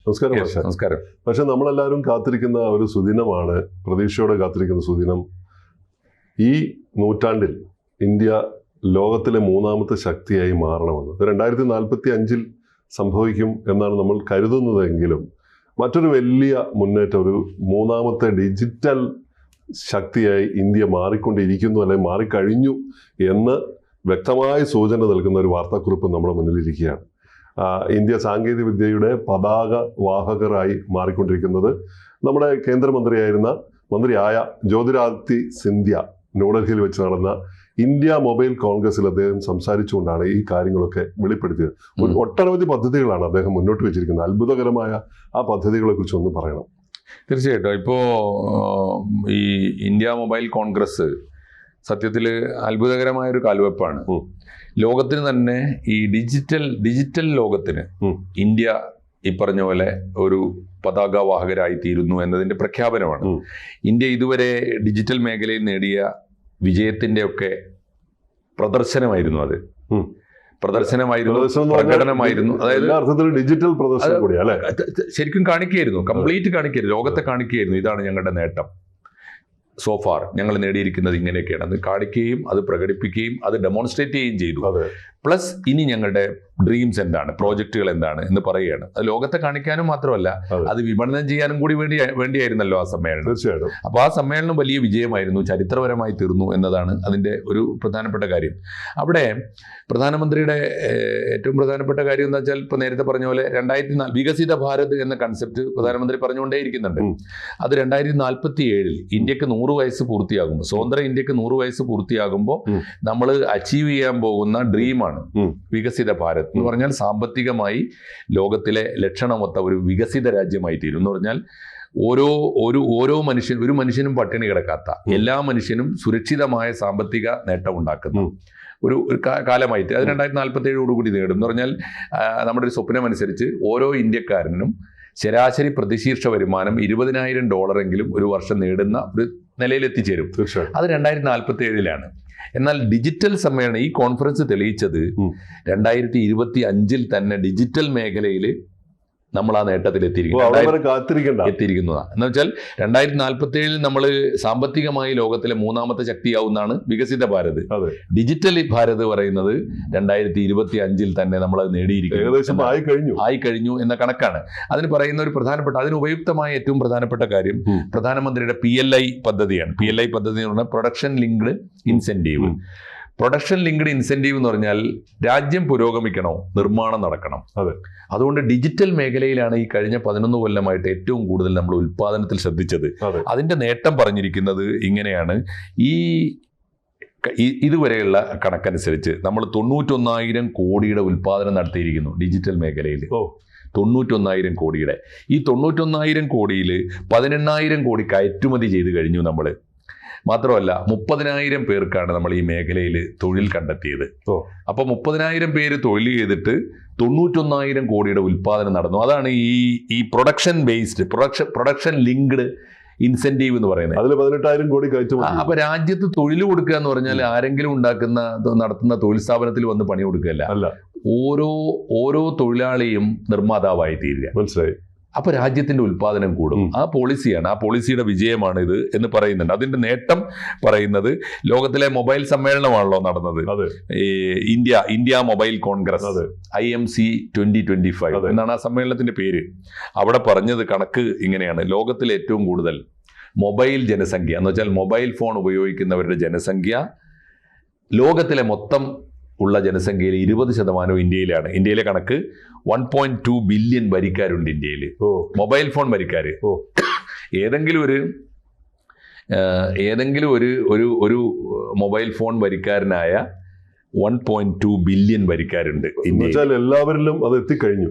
നമസ്കാരം. നമസ്കാരം. പക്ഷെ നമ്മളെല്ലാവരും കാത്തിരിക്കുന്ന ഒരു സുദിനമാണ്, പ്രതീക്ഷയോടെ കാത്തിരിക്കുന്ന സുദിനം. ഈ നൂറ്റാണ്ടിൽ ഇന്ത്യ ലോകത്തിലെ മൂന്നാമത്തെ ശക്തിയായി മാറണമെന്ന് 2045 സംഭവിക്കും എന്നാണ് നമ്മൾ കരുതുന്നതെങ്കിലും മറ്റൊരു വലിയ മുന്നേറ്റം, ഒരു മൂന്നാമത്തെ ഡിജിറ്റൽ ശക്തിയായി ഇന്ത്യ മാറിക്കൊണ്ടിരിക്കുന്നു, അല്ലെങ്കിൽ മാറിക്കഴിഞ്ഞു എന്ന് വ്യക്തമായ സൂചന നൽകുന്ന ഒരു വാർത്താക്കുറിപ്പ് നമ്മുടെ മുന്നിലിരിക്കുകയാണ്. ഇന്ത്യ സാങ്കേതിക വിദ്യയുടെ പതാക വാഹകരായി മാറിക്കൊണ്ടിരിക്കുന്നത് നമ്മുടെ മന്ത്രിയായ ജ്യോതിരാദിത്യ സിന്ധ്യ ന്യൂഡൽഹിയിൽ വെച്ച് നടന്ന ഇന്ത്യ മൊബൈൽ കോൺഗ്രസിൽ അദ്ദേഹം സംസാരിച്ചുകൊണ്ടാണ് ഈ കാര്യങ്ങളൊക്കെ വെളിപ്പെടുത്തിയത്. ഒട്ടനവധി പദ്ധതികളാണ് അദ്ദേഹം മുന്നോട്ട് വെച്ചിരിക്കുന്നത്. അത്ഭുതകരമായ ആ പദ്ധതികളെ കുറിച്ച് ഒന്ന് പറയണം. തീർച്ചയായിട്ടും. ഇപ്പോൾ ഈ ഇന്ത്യ മൊബൈൽ കോൺഗ്രസ് സത്യത്തിൽ അത്ഭുതകരമായൊരു കാൽവെപ്പാണ്. ലോകത്തിന് തന്നെ ഈ ഡിജിറ്റൽ ലോകത്തിന് ഇന്ത്യ ഈ പറഞ്ഞ പോലെ ഒരു പതാകവാഹകരായി തീരുന്നു എന്നതിൻ്റെ പ്രഖ്യാപനമാണ്. ഇന്ത്യ ഇതുവരെ ഡിജിറ്റൽ മേഖലയിൽ നേടിയ വിജയത്തിൻ്റെ ഒക്കെ പ്രദർശനമായിരുന്നു. പ്രകടനമായിരുന്നു. അതായത് ഡിജിറ്റൽ പ്രദർശനം കൂടി അല്ലേ, ശരിക്കും കാണിക്കുകയായിരുന്നു, കംപ്ലീറ്റ് കാണിക്കുകയായിരുന്നു, ലോകത്തെ കാണിക്കുകയായിരുന്നു. ഇതാണ് ഞങ്ങളുടെ നേട്ടം, സോഫാർ ഞങ്ങൾ നേടിയിരിക്കുന്നത് ഇങ്ങനെയൊക്കെയാണ്. അത് കാണിക്കുകയും അത് പ്രകടിപ്പിക്കുകയും അത് ഡെമോൺസ്ട്രേറ്റ് ചെയ്യുകയും ചെയ്തു. പ്ലസ് ഇനി ഞങ്ങളുടെ ഡ്രീംസ് എന്താണ്, പ്രോജക്റ്റുകൾ എന്താണ് എന്ന് പറയുകയാണ്. അത് ലോകത്തെ കാണിക്കാനും മാത്രമല്ല, അത് വിപണനം ചെയ്യാനും കൂടി വേണ്ടിയായിരുന്നല്ലോ ആ സമ്മേളനം. തീർച്ചയായിട്ടും. അപ്പോൾ ആ സമ്മേളനം വലിയ വിജയമായിരുന്നു, ചരിത്രപരമായി തീർന്നു എന്നതാണ് അതിൻ്റെ ഒരു പ്രധാനപ്പെട്ട കാര്യം. അവിടെ പ്രധാനമന്ത്രിയുടെ ഏറ്റവും പ്രധാനപ്പെട്ട കാര്യം എന്താ വെച്ചാൽ, ഇപ്പോൾ നേരത്തെ പറഞ്ഞ പോലെ 2004 വികസിത ഭാരത് എന്ന കൺസെപ്റ്റ് പ്രധാനമന്ത്രി പറഞ്ഞുകൊണ്ടേയിരിക്കുന്നുണ്ട്. അത് 2047 ഇന്ത്യക്ക് 100 വയസ്സ് പൂർത്തിയാകുമ്പോൾ, സ്വതന്ത്ര ഇന്ത്യക്ക് 100 വയസ്സ് പൂർത്തിയാകുമ്പോൾ നമ്മൾ അച്ചീവ് ചെയ്യാൻ പോകുന്ന ഡ്രീമാണ് വികസിത ഭാരത് എന്ന് പറഞ്ഞാൽ. സാമ്പത്തികമായി ലോകത്തിലെ ലക്ഷണമൊത്ത ഒരു വികസിത രാജ്യമായി തീരും എന്ന് പറഞ്ഞാൽ ഒരു മനുഷ്യനും പട്ടിണി കിടക്കാത്ത, എല്ലാ മനുഷ്യനും സുരക്ഷിതമായ സാമ്പത്തിക നേട്ടം ഉണ്ടാക്കുന്ന ഒരു കാലമായി അത് 2047 നേടും എന്ന് പറഞ്ഞാൽ. നമ്മുടെ ഒരു സ്വപ്നം അനുസരിച്ച് ഓരോ ഇന്ത്യക്കാരനും ശരാശരി പ്രതിശീർഷ വരുമാനം $20,000 ഒരു വർഷം നേടുന്ന ഒരു നിലയിലെത്തിച്ചേരും. അത് 2047 എന്നാൽ ഡിജിറ്റൽ സമ്മേളനം, ഈ കോൺഫറൻസ് തെളിയിച്ചത് 2025 തന്നെ ഡിജിറ്റൽ മേഖലയിൽ നമ്മൾ ആ നേട്ടത്തിൽ എത്തിയിരിക്കുന്നതാണ്. എന്ന് വെച്ചാൽ 2047 നമ്മൾ സാമ്പത്തികമായി ലോകത്തിലെ മൂന്നാമത്തെ ശക്തിയാവുന്നതാണ് വികസിത ഭാരത്. ഡിജിറ്റൽ ഭാരത് പറയുന്നത് 2025 തന്നെ നമ്മൾ അത് നേടിയിരിക്കുന്നു, ആയിക്കഴിഞ്ഞു എന്ന കണക്കാണ്. അതിന് പറയുന്ന ഒരു അതിന് ഉപയുക്തമായ ഏറ്റവും പ്രധാനപ്പെട്ട കാര്യം പ്രധാനമന്ത്രിയുടെ PLI പദ്ധതിയാണ്. PLI പദ്ധതി എന്ന് പറഞ്ഞാൽ production linked incentive. Production linked incentive എന്ന് പറഞ്ഞാൽ രാജ്യം പുരോഗമിക്കണോ, നിർമ്മാണം നടക്കണം. അതുകൊണ്ട് ഡിജിറ്റൽ മേഖലയിലാണ് ഈ കഴിഞ്ഞ 11 കൊല്ലമായിട്ട് ഏറ്റവും കൂടുതൽ നമ്മൾ ഉൽപ്പാദനത്തിൽ ശ്രദ്ധിച്ചത്. അതിന്റെ നേട്ടം പറഞ്ഞിരിക്കുന്നത് ഇങ്ങനെയാണ്. ഇതുവരെയുള്ള കണക്കനുസരിച്ച് നമ്മൾ 91,000 കോടിയുടെ ഉൽപ്പാദനം നടത്തിയിരിക്കുന്നു ഡിജിറ്റൽ മേഖലയിൽ. 91,000 കോടിയുടെ. ഈ 91,000 കോടിയിൽ 18,000 കോടി കയറ്റുമതി ചെയ്ത് കഴിഞ്ഞു നമ്മൾ. മാത്രമല്ല 30,000 പേർക്കാണ് നമ്മൾ ഈ മേഖലയിൽ തൊഴിൽ കണ്ടെത്തിയത്. അപ്പോൾ 30,000 പേര് തൊഴിൽ ചെയ്തിട്ട് 91,000 കോടിയുടെ ഉൽപ്പാദനം നടന്നു. അതാണ് ഈ പ്രൊഡക്ഷൻ ലിങ്ക്ഡ് ഇൻസെന്റീവ് എന്ന് പറയുന്നത്. അതിൽ 18,000 കോടി കയറ്റുമതി. അപ്പൊ രാജ്യത്ത് തൊഴിൽ കൊടുക്കുക എന്ന് പറഞ്ഞാൽ ആരെങ്കിലും നടത്തുന്ന തൊഴിൽ സ്ഥാപനത്തിൽ വന്ന് പണി കൊടുക്കുകയല്ല, ഓരോ തൊഴിലാളിയും നിർമ്മാതാവായി തീരുക. മനസ്സിലായി. അപ്പൊ രാജ്യത്തിന്റെ ഉൽപ്പാദനം കൂടും. ആ പോളിസിയാണ്, ആ പോളിസിയുടെ വിജയമാണ് ഇത് എന്ന് പറയുന്നുണ്ട്. അതിന്റെ നേട്ടം പറയുന്നത് ലോകത്തിലെ മൊബൈൽ സമ്മേളനമാണല്ലോ നടന്നത്, ഈ ഇന്ത്യ മൊബൈൽ കോൺഗ്രസ്, IMC 2025 എന്നാണ് ആ സമ്മേളനത്തിന്റെ പേര്. അവിടെ പറഞ്ഞത് കണക്ക് ഇങ്ങനെയാണ്: ലോകത്തിലെ ഏറ്റവും കൂടുതൽ മൊബൈൽ ജനസംഖ്യ എന്ന് വെച്ചാൽ മൊബൈൽ ഫോൺ ഉപയോഗിക്കുന്നവരുടെ ജനസംഖ്യ ലോകത്തിലെ മൊത്തം ഉള്ള ജനസംഖ്യയിൽ 20% ഇന്ത്യയിലാണ്. ഇന്ത്യയിലെ കണക്ക് 1.2 ബില്യൺ വരിക്കാരുണ്ട് ഇന്ത്യയിൽ, മൊബൈൽ ഫോൺ വരിക്കാർ. ഏതെങ്കിലും ഒരു മൊബൈൽ ഫോൺ വരിക്കാരനായ 1.2 ബില്യൺ വരിക്കാരുണ്ട് ഇന്ത്യയിൽ. എല്ലാവരിലും അത് എത്തിക്കഴിഞ്ഞു.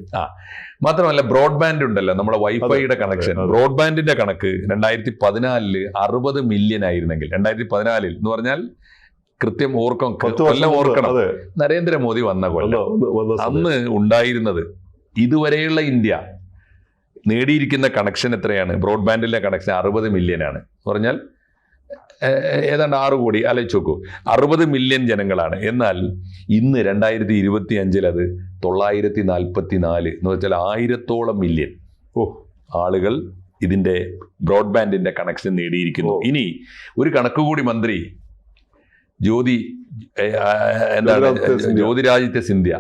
മാത്രമല്ല ബ്രോഡ്ബാൻഡ് ഉണ്ടല്ലോ, നമ്മുടെ വൈഫൈയുടെ കണക്ഷൻ. ബ്രോഡ്ബാൻഡിന്റെ കണക്ക് 2014 60 മില്യൺ ആയിരുന്നെങ്കിൽ 2014 എന്ന് പറഞ്ഞാൽ കൃത്യം ഓർക്കണം, നരേന്ദ്രമോദി വന്ന കൊല്ലം അന്ന് ഉണ്ടായിരുന്നത് ഇതുവരെയുള്ള ഇന്ത്യ നേടിയിരിക്കുന്ന കണക്ഷൻ എത്രയാണ്? ബ്രോഡ്ബാൻഡിലെ കണക്ഷൻ 60 മില്യനാണ്. പറഞ്ഞാൽ ഏതാണ്ട് 6 കോടി. ആലോചിച്ച് നോക്കൂ, 60 മില്യൺ ജനങ്ങളാണ്. എന്നാൽ ഇന്ന് 2025 അത് 944 എന്ന് വെച്ചാൽ 1000-ഓളം മില്യൺ. ഓ. ആളുകൾ ഇതിന്റെ ബ്രോഡ്ബാൻഡിന്റെ കണക്ഷൻ നേടിയിരിക്കുന്നു. ഇനി ഒരു കണക്ക് കൂടി മന്ത്രി ജ്യോതിരാദിത്യ സിന്ധ്യ,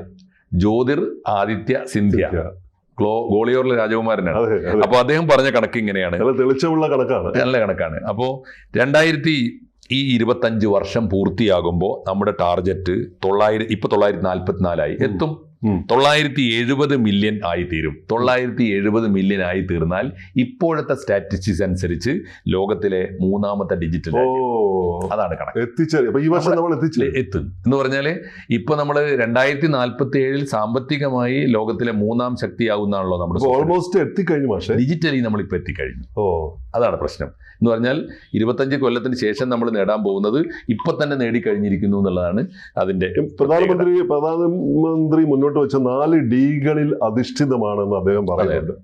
ജ്യോതിർ ആദിത്യ സിന്ധ്യ ഗോളിയോറിലെ രാജകുമാരനാണ്. അപ്പൊ അദ്ദേഹം പറഞ്ഞ കണക്ക് ഇങ്ങനെയാണ്, തെളിച്ചമുള്ള കണക്കാണ്, നല്ല കണക്കാണ്. അപ്പോ 2025 വർഷം പൂർത്തിയാകുമ്പോൾ നമ്മുടെ ടാർഗറ്റ് 944 എത്തും. 970 മില്യൺ ആയി തീരും. 970 മില്യൺ ആയി തീർന്നാൽ ഇപ്പോഴത്തെ സ്റ്റാറ്റിസ്റ്റിക്സ് അനുസരിച്ച് ലോകത്തിലെ 3ാമത്തെ ഡിജിറ്റൽ അതാണ് കണക്ക്. എത്തും എന്ന് പറഞ്ഞാല് ഇപ്പൊ നമ്മള് 2047 സാമ്പത്തികമായി ലോകത്തിലെ 3ാം ശക്തിയാകുന്നാണല്ലോ നമ്മുടെ ഓൾമോസ്റ്റ് എത്തിക്കഴിഞ്ഞു. പക്ഷേ ഡിജിറ്റലി നമ്മളിപ്പോ എത്തിക്കഴിഞ്ഞു. അതാണ് പ്രശ്നം എന്ന് പറഞ്ഞാൽ 25 കൊല്ലത്തിന് ശേഷം നമ്മൾ നേടാൻ പോകുന്നത് ഇപ്പൊ തന്നെ നേടിക്കഴിഞ്ഞിരിക്കുന്നു എന്നുള്ളതാണ് അതിന്റെ. പ്രധാനമന്ത്രി മുന്നോട്ട് വെച്ച 4 ഡികളിൽ അധിഷ്ഠിതമാണെന്ന് അദ്ദേഹം പറയുന്നുണ്ട്.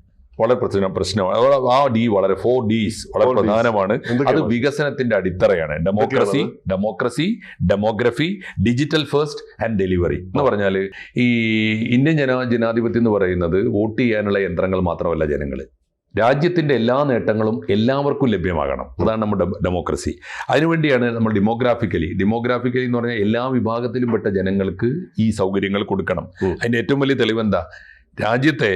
വളരെ പ്രശ്നമാണ്. ആ ഡി വളരെ 4 Ds വളരെ പ്രധാനമാണ്. അത് വികസനത്തിന്റെ അടിത്തറയാണ്. Democracy, demography, digital first and delivery എന്ന് പറഞ്ഞാൽ ഈ ഇന്ത്യൻ ജനാധിപത്യം എന്ന് പറയുന്നത് വോട്ട് ചെയ്യാനുള്ള യന്ത്രങ്ങൾ മാത്രമല്ല ജനങ്ങൾ. രാജ്യത്തിന്റെ എല്ലാ നേട്ടങ്ങളും എല്ലാവർക്കും ലഭ്യമാകണം. അതാണ് നമ്മുടെ ഡെമോക്രസി. അതിനുവേണ്ടിയാണ് നമ്മൾ ഡെമോഗ്രാഫിക്കലി എന്ന് പറഞ്ഞാൽ എല്ലാ വിഭാഗത്തിലും പെട്ട ജനങ്ങൾക്ക് ഈ സൗകര്യങ്ങൾ കൊടുക്കണം. അതിന്റെ ഏറ്റവും വലിയ തെളിവെന്താ, രാജ്യത്തെ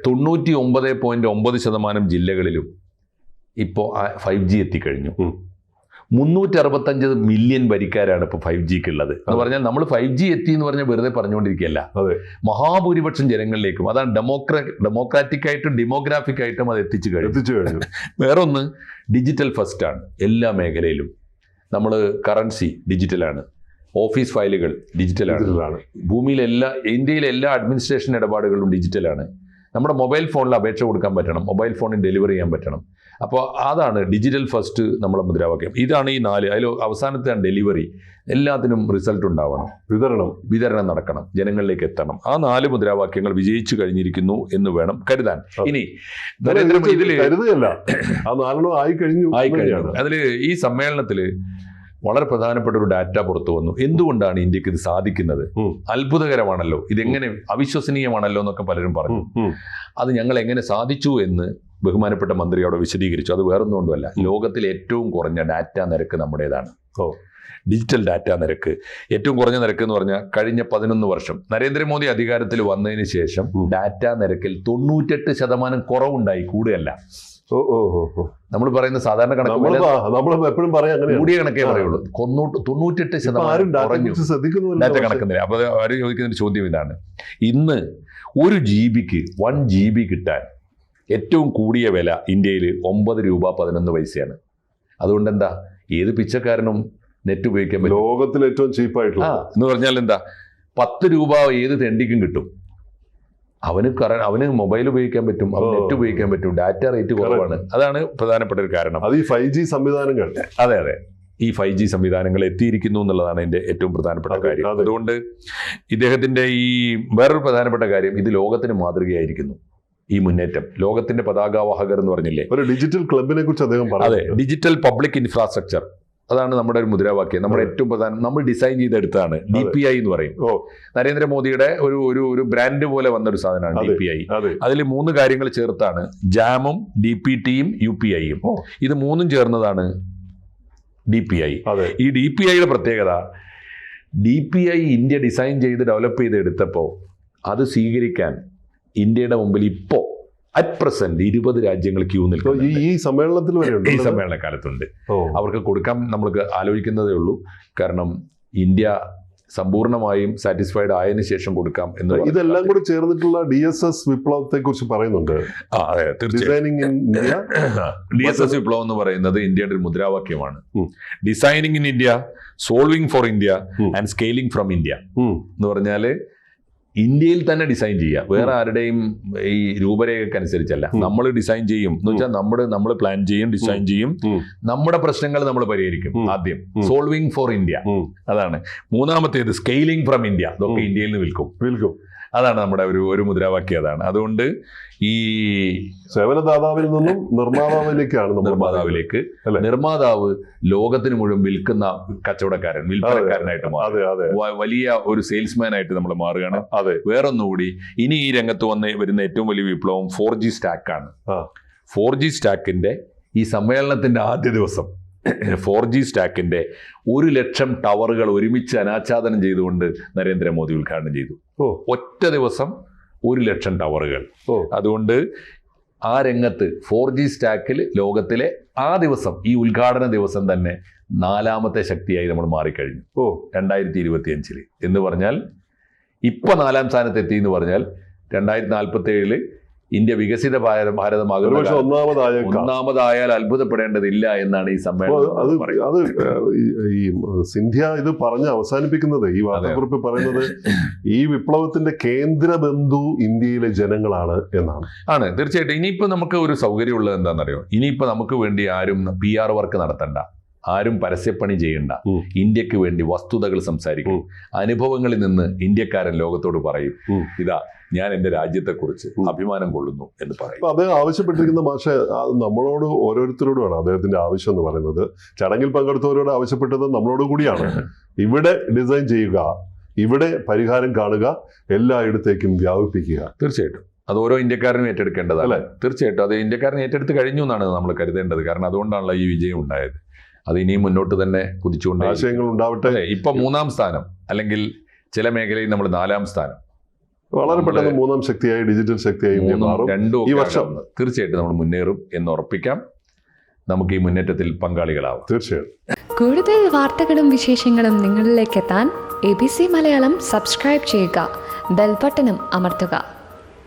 99.9% ജില്ലകളിലും ഇപ്പോൾ 5G എത്തിക്കഴിഞ്ഞു. 365 മില്യൺ വരിക്കാരാണ് ഇപ്പോൾ 5Gക്ക് ഉള്ളത് എന്ന് പറഞ്ഞാൽ നമ്മൾ 5G എത്തി എന്ന് പറഞ്ഞാൽ വെറുതെ പറഞ്ഞുകൊണ്ടിരിക്കുകയല്ല. മഹാഭൂരിപക്ഷം ജനങ്ങളിലേക്കും അതാണ് ഡെമോക്രാറ്റിക് ആയിട്ടും ഡെമോഗ്രാഫിക് ആയിട്ടും അത് എത്തിച്ചു കഴിഞ്ഞു. വേറൊന്ന് ഡിജിറ്റൽ ഫസ്റ്റ് ആണ്. എല്ലാ മേഖലയിലും നമ്മൾ കറൻസി ഡിജിറ്റലാണ്, ഓഫീസ് ഫയലുകൾ ഡിജിറ്റലാണ്, ഇന്ത്യയിലെ എല്ലാ അഡ്മിനിസ്ട്രേഷൻ ഇടപാടുകളും ഡിജിറ്റലാണ്. നമ്മുടെ മൊബൈൽ ഫോണിൽ അപേക്ഷ കൊടുക്കാൻ പറ്റണം, മൊബൈൽ ഫോണിൽ ഡെലിവറി ചെയ്യാൻ പറ്റണം. അപ്പോൾ അതാണ് ഡിജിറ്റൽ ഫസ്റ്റ് നമ്മളെ മുദ്രാവാക്യം. ഇതാണ് ഈ 4. അതിൽ അവസാനത്തെയാണ് ഡെലിവറി. എല്ലാത്തിനും റിസൾട്ട് ഉണ്ടാവണം, വിതരണം നടക്കണം, ജനങ്ങളിലേക്ക് എത്തണം. ആ 4 മുദ്രാവാക്യങ്ങൾ വിജയിച്ചു കഴിഞ്ഞിരിക്കുന്നു എന്ന് വേണം കരുതാൻ. ഇനി അതിൽ ഈ സമ്മേളനത്തിൽ വളരെ പ്രധാനപ്പെട്ട ഒരു ഡാറ്റ പുറത്തു വന്നു. എന്തുകൊണ്ടാണ് ഇന്ത്യക്ക് ഇത് സാധിക്കുന്നത്? അത്ഭുതകരമാണല്ലോ, ഇതെങ്ങനെ അവിശ്വസനീയമാണല്ലോ എന്നൊക്കെ പലരും പറഞ്ഞു. അത് ഞങ്ങൾ എങ്ങനെ സാധിച്ചു എന്ന് ബഹുമാനപ്പെട്ട മന്ത്രി അവിടെ വിശദീകരിച്ചു. അത് വേറൊന്നുകൊണ്ടുമല്ല, ലോകത്തിലെ ഏറ്റവും കുറഞ്ഞ ഡാറ്റ നിരക്ക് നമ്മുടേതാണ്. ഡിജിറ്റൽ ഡാറ്റ നിരക്ക് ഏറ്റവും കുറഞ്ഞ നിരക്ക് എന്ന് പറഞ്ഞാൽ കഴിഞ്ഞ 11 വർഷം നരേന്ദ്രമോദി അധികാരത്തിൽ വന്നതിന് ശേഷം ഡാറ്റ നിരക്കിൽ 98% കുറവുണ്ടായി, കൂടുകയല്ല. നമ്മൾ പറയുന്ന സാധാരണ കണക്ക് കൂടിയ കണക്കേ പറയുള്ളൂ. 98% ഡാറ്റ കണക്കുന്നില്ല. അപ്പൊ അവർ ചോദിക്കുന്ന ഒരു ചോദ്യം ഇതാണ്, ഇന്ന് 1 GB 1 GB കിട്ടാൻ ഏറ്റവും കൂടിയ വില ഇന്ത്യയിൽ 9 രൂപ 11 പൈസയാണ്. അതുകൊണ്ട് എന്താ, ഏത് പിച്ചക്കാരനും നെറ്റ് ഉപയോഗിക്കാൻ പറ്റും. ലോകത്തിൽ ഏറ്റവും ചീപ്പായിട്ടുള്ള എന്ന് പറഞ്ഞാൽ എന്താ, 10 രൂപ ഏത് തെണ്ടിക്കും കിട്ടും. അവന് മൊബൈൽ ഉപയോഗിക്കാൻ പറ്റും, അവന് നെറ്റ് ഉപയോഗിക്കാൻ പറ്റും. ഡാറ്റ റേറ്റ് കുറവാണ്. അതാണ് പ്രധാനപ്പെട്ട ഒരു കാരണം. അത് ഈ 5G സംവിധാനങ്ങൾ. അതെ, ഈ 5G സംവിധാനങ്ങൾ എത്തിയിരിക്കുന്നു എന്നുള്ളതാണ് എൻ്റെ ഏറ്റവും പ്രധാനപ്പെട്ട കാര്യം. അതുകൊണ്ട് ഇദ്ദേഹത്തിന്റെ ഈ വേറൊരു പ്രധാനപ്പെട്ട കാര്യം, ഇത് ലോകത്തിന് മാതൃകയായിരിക്കുന്നു. ഈ മുന്നേറ്റം ലോകത്തിന്റെ പതാകവാഹകർ എന്ന് പറഞ്ഞില്ലേ, ഒരു ഡിജിറ്റൽ ക്ലബിനെ കുറിച്ച് അദ്ദേഹം പറഞ്ഞു. അതെ, ഡിജിറ്റൽ പബ്ലിക് ഇൻഫ്രാസ്ട്രക്ചർ, അതാണ് നമ്മുടെ ഒരു മുദ്രാവാക്യം. നമ്മുടെ ഏറ്റവും പ്രധാനം നമ്മൾ ഡിസൈൻ ചെയ്തെടുത്താണ്. DPI എന്ന് പറയും. നരേന്ദ്രമോദിയുടെ ഒരു ബ്രാൻഡ് പോലെ വന്നൊരു സാധനമാണ് DPI. അതിൽ 3 കാര്യങ്ങൾ ചേർത്താണ് ജാമും DPTയും UPIയും. ഇത് 3ഉം ചേർന്നതാണ് DPI. ഈ DPIയുടെ പ്രത്യേകത, DPI ഇന്ത്യ ഡിസൈൻ ചെയ്ത് ഡെവലപ്പ് ചെയ്തെടുത്തപ്പോൾ അത് സ്വീകരിക്കാൻ ഇന്ത്യയുടെ മുമ്പിൽ ഇപ്പോൾ അറ്റ് പ്രസന്റ് 20 രാജ്യങ്ങൾ ക്യൂ നിൽക്കുന്നു. ഈ സമ്മേളനത്തിൽ ഈ സമ്മേളന കാലത്തുണ്ട്. അവർക്ക് കൊടുക്കാൻ നമ്മൾക്ക് ആലോചിക്കുന്നതേ ഉള്ളൂ. കാരണം ഇന്ത്യ സമ്പൂർണ്ണമായും സാറ്റിസ്ഫൈഡ് ആയതിനു ശേഷം കൊടുക്കാം എന്ന്. ഇതെല്ലാം കൂടി ചേർന്നിട്ടുള്ള DSS വിപ്ലവത്തെ കുറിച്ച് പറയുന്നുണ്ട്. DSS വിപ്ലവം എന്ന് പറയുന്നത് ഇന്ത്യയുടെ ഒരു മുദ്രാവാക്യമാണ്. Designing in India, solving for India and scaling from India എന്ന് പറഞ്ഞാല് ഇന്ത്യയിൽ തന്നെ ഡിസൈൻ ചെയ്യുക, വേറെ ആരുടെയും ഈ രൂപരേഖയ്ക്ക് അനുസരിച്ചല്ല. നമ്മൾ ഡിസൈൻ ചെയ്യും എന്ന് വെച്ചാൽ നമ്മൾ പ്ലാൻ ചെയ്യും, ഡിസൈൻ ചെയ്യും, നമ്മുടെ പ്രശ്നങ്ങൾ നമ്മൾ പരിഹരിക്കും. ആദ്യം സോൾവിങ് ഫോർ ഇന്ത്യ, അതാണ്. 3ാമത്തേത് സ്കെയിലിംഗ് ഫ്രം ഇന്ത്യ, അതൊക്കെ ഇന്ത്യയിൽ നിന്ന് വിൽക്കും. അതാണ് നമ്മുടെ ഒരു മുദ്രാവാക്യം അതാണ്. അതുകൊണ്ട് ഈ സേവനദാതാവിൽ നിന്നും നിർമ്മാതാവിലേക്കാണ് നമ്മൾ നിർമ്മാതാവിലേക്ക്, അല്ലേ? നിർമ്മാതാവ് ലോകത്തിന് മുഴുവൻ വിൽക്കുന്ന കച്ചവടക്കാരൻ, വിൽപ്പനക്കാരനായിട്ട് മാറും. അതെ അതെ വലിയ ഒരു സെയിൽസ്മാൻ ആയിട്ട് നമ്മൾ മാറുകയാണ്. അതെ. വേറൊന്നുകൂടി, ഇനി ഈ രംഗത്ത് വരുന്ന ഏറ്റവും വലിയ വിപ്ലവം 4G സ്റ്റാക്കാണ്. 4G സ്റ്റാക്കിന്റെ ഈ സമ്മേളനത്തിന്റെ ആദ്യ ദിവസം 4G സ്റ്റാക്കിന്റെ 100,000 ടവറുകൾ ഒരുമിച്ച് അനാച്ഛാദനം ചെയ്തുകൊണ്ട് നരേന്ദ്രമോദി ഉദ്ഘാടനം ചെയ്തു. ഒറ്റ ദിവസം 100,000 ടവറുകൾ. അതുകൊണ്ട് ആ രംഗത്ത് 4G സ്റ്റാക്കിൽ ലോകത്തിലെ ആ ദിവസം, ഈ ഉദ്ഘാടന ദിവസം തന്നെ 4ാമത്തെ ശക്തിയായി നമ്മൾ മാറിക്കഴിഞ്ഞു 2025 എന്ന് പറഞ്ഞാൽ. ഇപ്പൊ 4ാം സ്ഥാനത്ത് എത്തി എന്ന് പറഞ്ഞാൽ 2047 ഇന്ത്യ വികസിത ഭാരതമാകുന്ന ഒന്നാമതായാൽ അത്ഭുതപ്പെടേണ്ടതില്ല എന്നാണ് ഈ സമ്മേളനം അത് ഈ സിന്ധ്യ ഇത് പറഞ്ഞ് അവസാനിപ്പിക്കുന്നത്, ഈ വാർത്താക്കുറിപ്പ് പറയുന്നത് ഈ വിപ്ലവത്തിന്റെ കേന്ദ്ര ബന്ധു ഇന്ത്യയിലെ ജനങ്ങളാണ് എന്നാണ്. ആണ്, തീർച്ചയായിട്ടും. ഇനിയിപ്പോ നമുക്ക് ഒരു സൗകര്യമുള്ളത് എന്താണെന്നറിയോ? ഇനിയിപ്പോ നമുക്ക് വേണ്ടി ആരും PR വർക്ക് നടത്തണ്ട, ആരും പരസ്യപ്പണി ചെയ്യണ്ട. ഇന്ത്യക്ക് വേണ്ടി വസ്തുതകൾ സംസാരിക്കും. അനുഭവങ്ങളിൽ നിന്ന് ഇന്ത്യക്കാരൻ ലോകത്തോട് പറയും, ഇതാ ഞാൻ എൻ്റെ രാജ്യത്തെക്കുറിച്ച് അഭിമാനം കൊള്ളുന്നു എന്ന് പറയും. അദ്ദേഹം ആവശ്യപ്പെട്ടിരിക്കുന്ന ഭാഷ നമ്മളോട് ഓരോരുത്തരോടുമാണ് അദ്ദേഹത്തിന്റെ ആവശ്യം എന്ന് പറയുന്നത്. ചടങ്ങിൽ പങ്കെടുത്തവരോട് ആവശ്യപ്പെട്ടത് നമ്മളോട് കൂടിയാണ്. ഇവിടെ ഡിസൈൻ ചെയ്യുക, ഇവിടെ പരിഹാരം കാണുക, എല്ലായിടത്തേക്കും വ്യാപിപ്പിക്കുക. തീർച്ചയായിട്ടും അത് ഓരോ ഇന്ത്യക്കാരനും ഏറ്റെടുക്കേണ്ടതല്ലേ? തീർച്ചയായിട്ടും അത് ഇന്ത്യക്കാരൻ ഏറ്റെടുത്ത് കഴിഞ്ഞു എന്നാണ് നമ്മൾ കരുതേണ്ടത്. കാരണം അതുകൊണ്ടാണല്ലോ ഈ വിജയം ഉണ്ടായത്. അത് ഇനിയും മുന്നോട്ട് തന്നെ കുതിച്ചുകൊണ്ട് ആശയങ്ങൾ ഉണ്ടാവട്ടെ. ഇപ്പൊ 3ാം സ്ഥാനം, അല്ലെങ്കിൽ ചില മേഖലയിൽ നമ്മൾ 4ാം സ്ഥാനം, വളരെ പെട്ടെന്ന് 3ാം ശക്തിയായി, ഡിജിറ്റൽ ശക്തിയായി രണ്ടും ഈ വർഷം തീർച്ചയായിട്ടും നമ്മൾ മുന്നേറും എന്ന് ഉറപ്പിക്കാം. നമുക്ക് ഈ മുന്നേറ്റത്തിൽ പങ്കാളികളാവാം. തീർച്ചയായും. കൂടുതൽ വാർത്തകളും വിശേഷങ്ങളും നിങ്ങളിലേക്ക് എത്താൻ ABC മലയാളം സബ്സ്ക്രൈബ് ചെയ്യുക, ബെൽബട്ടനും അമർത്തുക.